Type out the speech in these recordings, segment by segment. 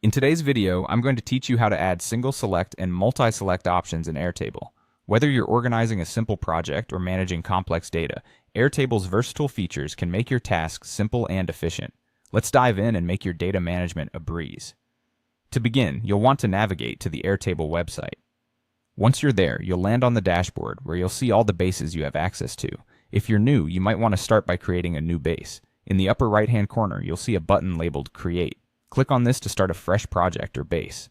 In today's video, I'm going to teach you how to add single select and multi-select options in Airtable. Whether you're organizing a simple project or managing complex data, Airtable's versatile features can make your tasks simple and efficient. Let's dive in and make your data management a breeze. To begin, you'll want to navigate to the Airtable website. Once you're there, you'll land on the dashboard where you'll see all the bases you have access to. If you're new, you might want to start by creating a new base. In the upper right-hand corner, you'll see a button labeled Create. Click on this to start a fresh project or base.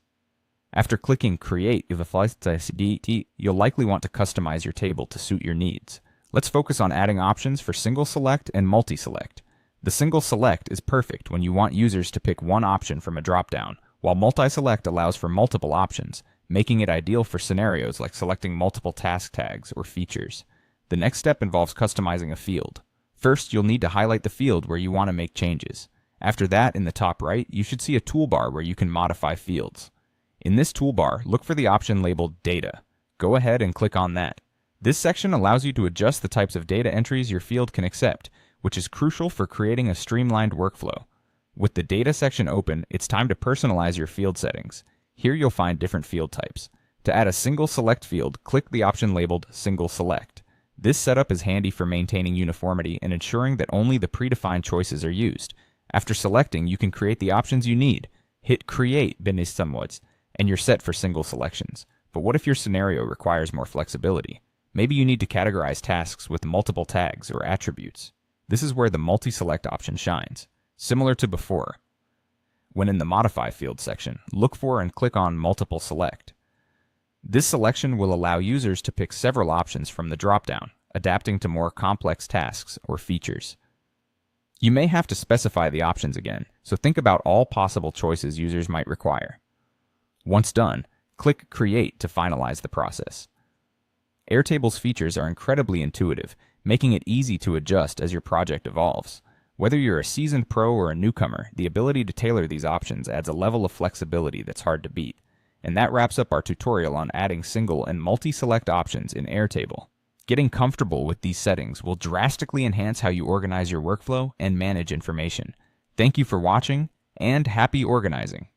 After clicking Create, you'll likely want to customize your table to suit your needs. Let's focus on adding options for single select and multi-select. The single select is perfect when you want users to pick one option from a dropdown, while multi-select allows for multiple options, making it ideal for scenarios like selecting multiple task tags or features. The next step involves customizing a field. First, you'll need to highlight the field where you want to make changes. After that, in the top right, you should see a toolbar where you can modify fields. In this toolbar, look for the option labeled Data. Go ahead and click on that. This section allows you to adjust the types of data entries your field can accept, which is crucial for creating a streamlined workflow. With the Data section open, it's time to personalize your field settings. Here you'll find different field types. To add a single select field, click the option labeled Single Select. This setup is handy for maintaining uniformity and ensuring that only the predefined choices are used. After selecting, you can create the options you need. Hit Create and you're set for single selections. But what if your scenario requires more flexibility? Maybe you need to categorize tasks with multiple tags or attributes. This is where the multi-select option shines. Similar to before, when in the Modify field section, look for and click on Multiple Select. This selection will allow users to pick several options from the dropdown, adapting to more complex tasks or features. You may have to specify the options again, so think about all possible choices users might require. Once done, click Create to finalize the process. Airtable's features are incredibly intuitive, making it easy to adjust as your project evolves. Whether you're a seasoned pro or a newcomer, the ability to tailor these options adds a level of flexibility that's hard to beat. And that wraps up our tutorial on adding single and multi-select options in Airtable. Getting comfortable with these settings will drastically enhance how you organize your workflow and manage information. Thank you for watching, and happy organizing!